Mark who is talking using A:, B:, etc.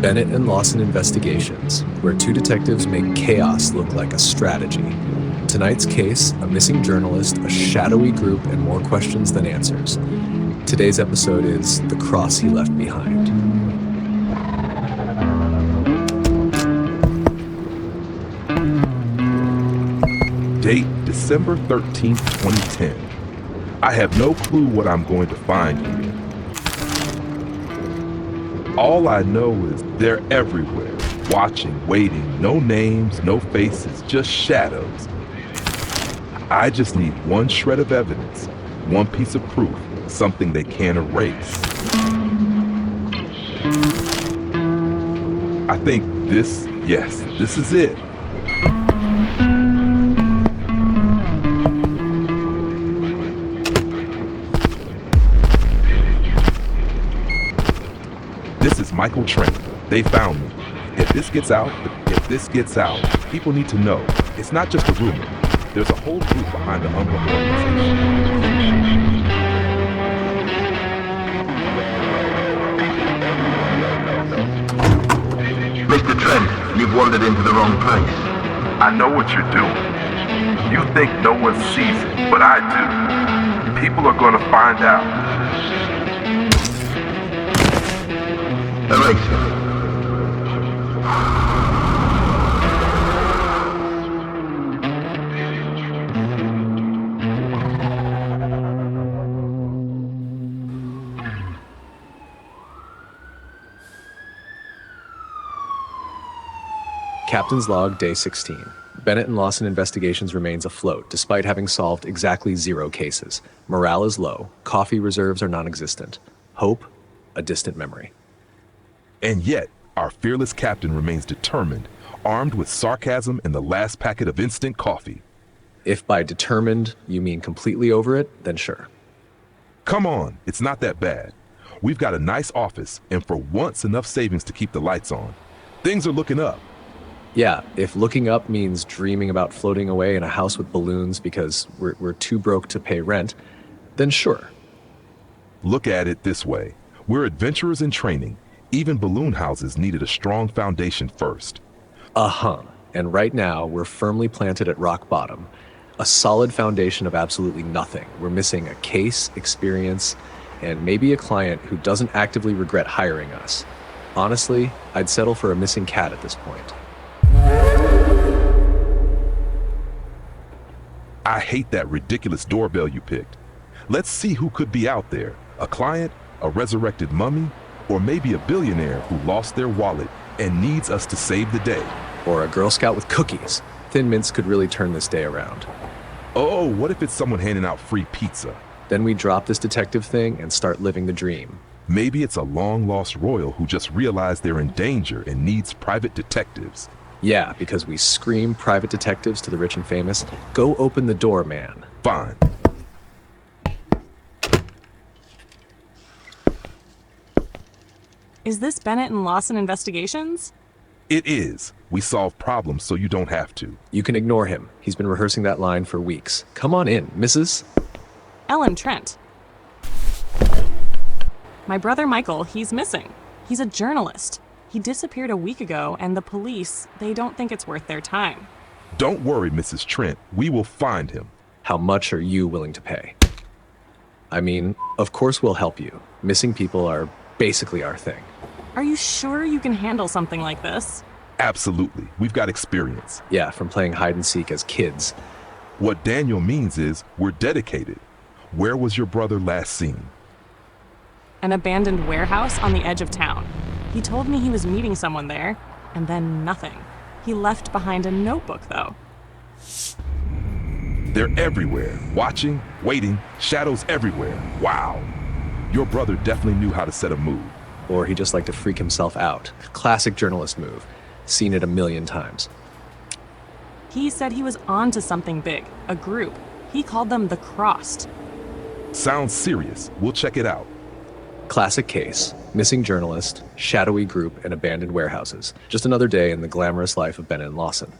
A: Bennett and Lawson Investigations, where two detectives make chaos look like a strategy. Tonight's case, a missing journalist, a shadowy group, and more questions than answers. Today's episode is The Cross He Left Behind.
B: Date December 13th, 2010. I have no clue what I'm going to find here. All I know is they're everywhere, watching, waiting, no names, no faces, just shadows. I just need one shred of evidence, one piece of proof, something they can't erase. I think this is it. This is Michael Trent. They found me. If this gets out, people need to know. It's not just a rumor. There's a whole group behind the umbrella organization.
C: Mr. Trent, you've wandered into the wrong place.
B: I know what you're doing. You think no one sees it, but I do. People are gonna find out.
C: Eraser.
A: Captain's Log, Day 16. Bennett and Lawson Investigations remains afloat, despite having solved exactly 0 cases. Morale is low. Coffee reserves are non-existent. Hope, a distant memory.
B: And yet, our fearless captain remains determined, armed with sarcasm and the last packet of instant coffee.
A: If by determined you mean completely over it, then sure.
B: Come on, it's not that bad. We've got a nice office, and for once enough savings to keep the lights on. Things are looking up.
A: Yeah, if looking up means dreaming about floating away in a house with balloons because we're too broke to pay rent, then sure.
B: Look at it this way. We're adventurers in training. Even balloon houses needed a strong foundation first.
A: And right now, we're firmly planted at rock bottom. A solid foundation of absolutely nothing. We're missing a case, experience, and maybe a client who doesn't actively regret hiring us. Honestly, I'd settle for a missing cat at this point.
B: I hate that ridiculous doorbell you picked. Let's see who could be out there. A client, a resurrected mummy, or maybe a billionaire who lost their wallet and needs us to save the day.
A: Or a Girl Scout with cookies. Thin Mints could really turn this day around.
B: Oh, what if it's someone handing out free pizza?
A: Then we drop this detective thing and start living the dream.
B: Maybe it's a long-lost royal who just realized they're in danger and needs private detectives.
A: Yeah, because we scream private detectives to the rich and famous. Go open the door, man.
B: Fine.
D: Is this Bennett and Lawson Investigations?
B: It is. We solve problems so you don't have to.
A: You can ignore him. He's been rehearsing that line for weeks. Come on in, Mrs.
D: Ellen Trent. My brother Michael, he's missing. He's a journalist. He disappeared a week ago, and the police, they don't think it's worth their time.
B: Don't worry, Mrs. Trent. We will find him.
A: How much are you willing to pay? I mean, of course we'll help you. Missing people are basically our thing.
D: Are you sure you can handle something like this?
B: Absolutely. We've got experience.
A: Yeah, from playing hide and seek as kids.
B: What Daniel means is we're dedicated. Where was your brother last seen?
D: An abandoned warehouse on the edge of town. He told me he was meeting someone there, and then nothing. He left behind a notebook, though.
B: They're everywhere. Watching, waiting, shadows everywhere. Wow. Your brother definitely knew how to set a mood.
A: Or he just liked to freak himself out. Classic journalist move. Seen it a million times.
D: He said he was onto something big, a group. He called them the Crossed.
B: Sounds serious. We'll check it out.
A: Classic case. Missing journalist, shadowy group, and abandoned warehouses. Just another day in the glamorous life of Bennett and Lawson.